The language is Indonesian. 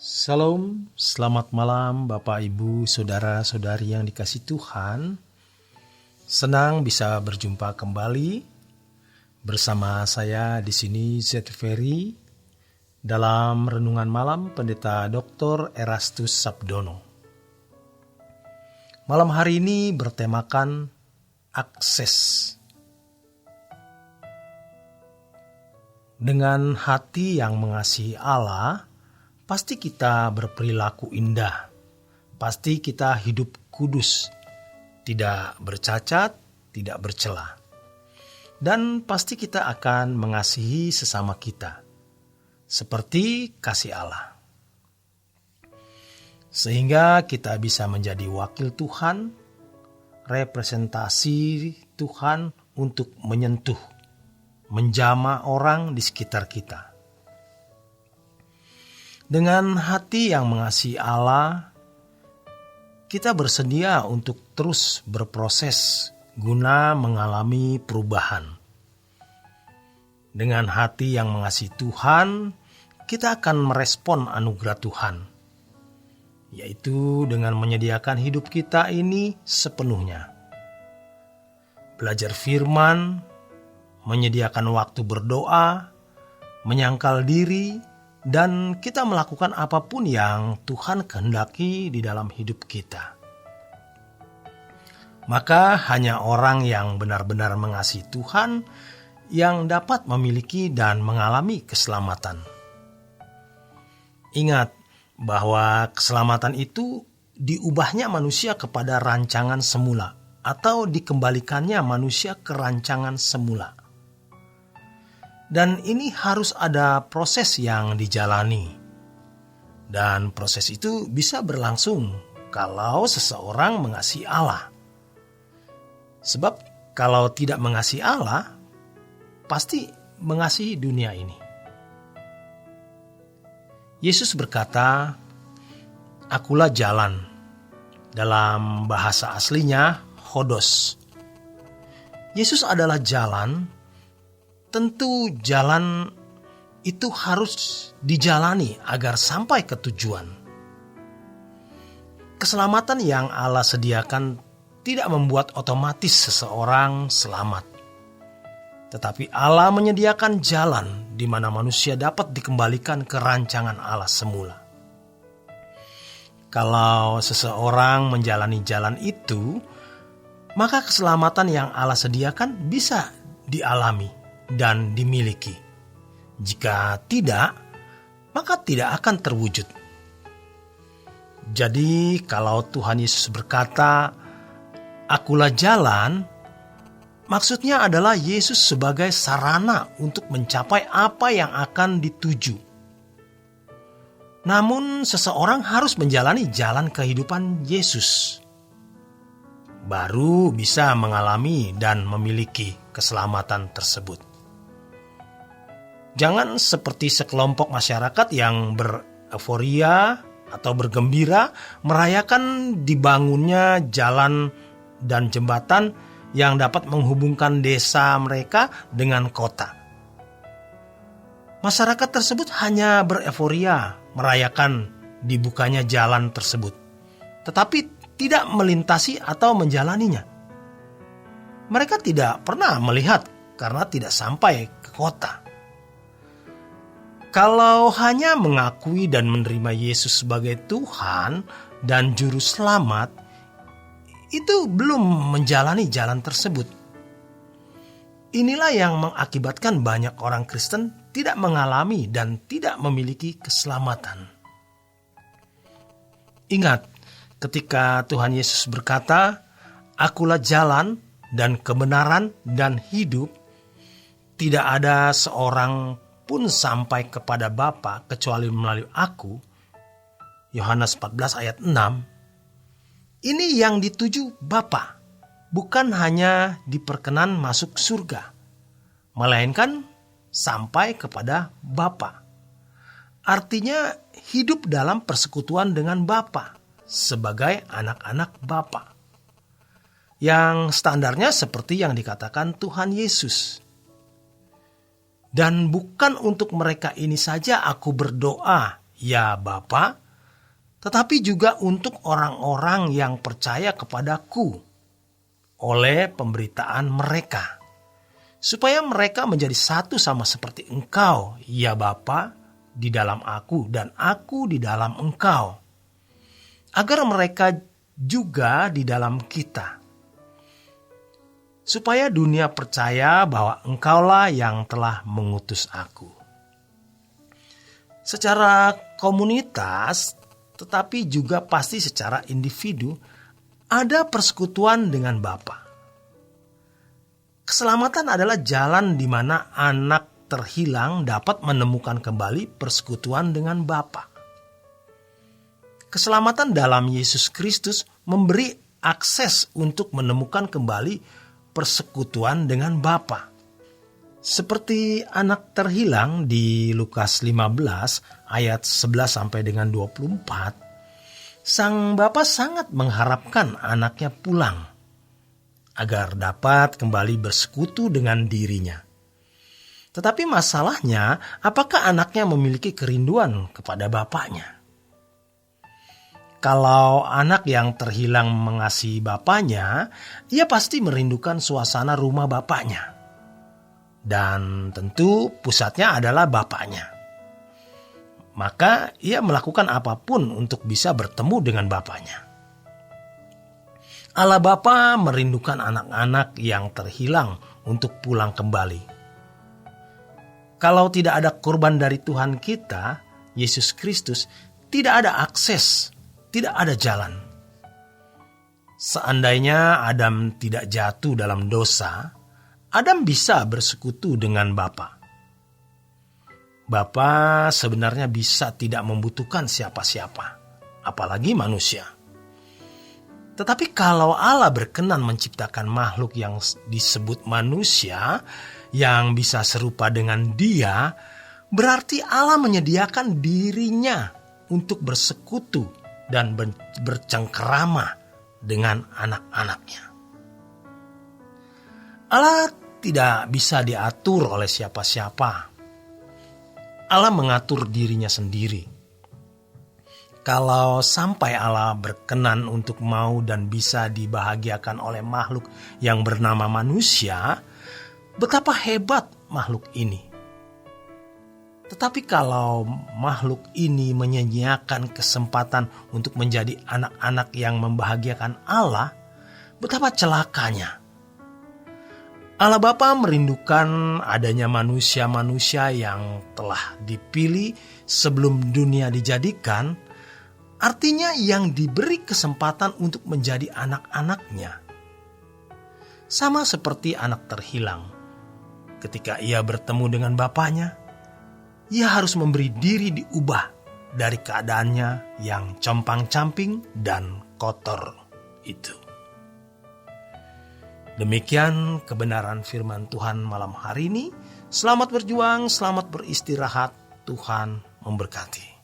Salam, selamat malam Bapak Ibu, Saudara-saudari yang dikasihi Tuhan. Senang bisa berjumpa kembali bersama saya di sini Z Ferry dalam renungan malam Pendeta Dr. Erastus Sabdono. Malam hari ini bertemakan akses. Dengan hati yang mengasihi Allah, pasti kita berperilaku indah, pasti kita hidup kudus, tidak bercacat, tidak bercela. Dan pasti kita akan mengasihi sesama kita, seperti kasih Allah. Sehingga kita bisa menjadi wakil Tuhan, representasi Tuhan untuk menyentuh, menjamah orang di sekitar kita. Dengan hati yang mengasihi Allah, kita bersedia untuk terus berproses guna mengalami perubahan. Dengan hati yang mengasihi Tuhan, kita akan merespon anugerah Tuhan, yaitu dengan menyediakan hidup kita ini sepenuhnya. Belajar firman, menyediakan waktu berdoa, menyangkal diri, dan kita melakukan apapun yang Tuhan kehendaki di dalam hidup kita. Maka hanya orang yang benar-benar mengasihi Tuhan yang dapat memiliki dan mengalami keselamatan. Ingat bahwa keselamatan itu diubahnya manusia kepada rancangan semula atau dikembalikannya manusia ke rancangan semula. Dan ini harus ada proses yang dijalani. Dan proses itu bisa berlangsung kalau seseorang mengasihi Allah. Sebab kalau tidak mengasihi Allah, pasti mengasihi dunia ini. Yesus berkata, "Akulah jalan." Dalam bahasa aslinya, Hodos. Yesus adalah jalan. Tentu jalan itu harus dijalani agar sampai ke tujuan. Keselamatan yang Allah sediakan tidak membuat otomatis seseorang selamat. Tetapi Allah menyediakan jalan di mana manusia dapat dikembalikan ke rancangan Allah semula. Kalau seseorang menjalani jalan itu, maka keselamatan yang Allah sediakan bisa dialami dan dimiliki. Jika tidak, maka tidak akan terwujud. Jadi kalau Tuhan Yesus berkata, "Akulah jalan," maksudnya adalah Yesus sebagai sarana untuk mencapai apa yang akan dituju. Namun seseorang harus menjalani jalan kehidupan Yesus, baru bisa mengalami dan memiliki keselamatan tersebut. Jangan seperti sekelompok masyarakat yang bereforia atau bergembira merayakan dibangunnya jalan dan jembatan yang dapat menghubungkan desa mereka dengan kota. Masyarakat tersebut hanya bereforia merayakan dibukanya jalan tersebut, tetapi tidak melintasi atau menjalaninya. Mereka tidak pernah melihat karena tidak sampai ke kota. Kalau hanya mengakui dan menerima Yesus sebagai Tuhan dan Juru Selamat, itu belum menjalani jalan tersebut. Inilah yang mengakibatkan banyak orang Kristen tidak mengalami dan tidak memiliki keselamatan. Ingat, ketika Tuhan Yesus berkata, "Akulah jalan dan kebenaran dan hidup," tidak ada seorang pun sampai kepada Bapa kecuali melalui aku. Yohanes 14 ayat 6. Ini yang dituju Bapa, bukan hanya diperkenan masuk surga, melainkan sampai kepada Bapa. Artinya hidup dalam persekutuan dengan Bapa sebagai anak-anak Bapa. Yang standarnya seperti yang dikatakan Tuhan Yesus. Dan bukan untuk mereka ini saja aku berdoa, ya Bapa, tetapi juga untuk orang-orang yang percaya kepadaku oleh pemberitaan mereka, supaya mereka menjadi satu sama seperti Engkau, ya Bapa, di dalam aku dan aku di dalam Engkau, agar mereka juga di dalam kita, supaya dunia percaya bahwa Engkaulah yang telah mengutus aku. Secara komunitas, tetapi juga pasti secara individu, ada persekutuan dengan Bapa. Keselamatan adalah jalan di mana anak terhilang dapat menemukan kembali persekutuan dengan Bapa. Keselamatan dalam Yesus Kristus memberi akses untuk menemukan kembali persekutuan dengan Bapa. Seperti anak terhilang di Lukas 15 ayat 11 sampai dengan 24, sang bapa sangat mengharapkan anaknya pulang agar dapat kembali bersekutu dengan dirinya. Tetapi masalahnya, apakah anaknya memiliki kerinduan kepada bapaknya? Kalau anak yang terhilang mengasihi bapaknya, ia pasti merindukan suasana rumah bapaknya. Dan tentu pusatnya adalah bapaknya. Maka ia melakukan apapun untuk bisa bertemu dengan bapaknya. Allah Bapa merindukan anak-anak yang terhilang untuk pulang kembali. Kalau tidak ada korban dari Tuhan kita, Yesus Kristus, tidak ada akses, tidak ada jalan. Seandainya Adam tidak jatuh dalam dosa, Adam bisa bersekutu dengan Bapa. Bapa sebenarnya bisa tidak membutuhkan siapa-siapa, apalagi manusia. Tetapi kalau Allah berkenan menciptakan makhluk yang disebut manusia, yang bisa serupa dengan Dia, berarti Allah menyediakan dirinya untuk bersekutu dan bercengkerama dengan anak-anaknya. Allah tidak bisa diatur oleh siapa-siapa. Allah mengatur dirinya sendiri. Kalau sampai Allah berkenan untuk mau dan bisa dibahagiakan oleh makhluk yang bernama manusia, betapa hebat makhluk ini. Tetapi kalau makhluk ini menyia-nyiakan kesempatan untuk menjadi anak-anak yang membahagiakan Allah, betapa celakanya. Allah Bapa merindukan adanya manusia-manusia yang telah dipilih sebelum dunia dijadikan, artinya yang diberi kesempatan untuk menjadi anak-anaknya. Sama seperti anak terhilang. Ketika ia bertemu dengan bapaknya, ia harus memberi diri diubah dari keadaannya yang compang-camping dan kotor itu. Demikian kebenaran firman Tuhan malam hari ini. Selamat berjuang, selamat beristirahat. Tuhan memberkati.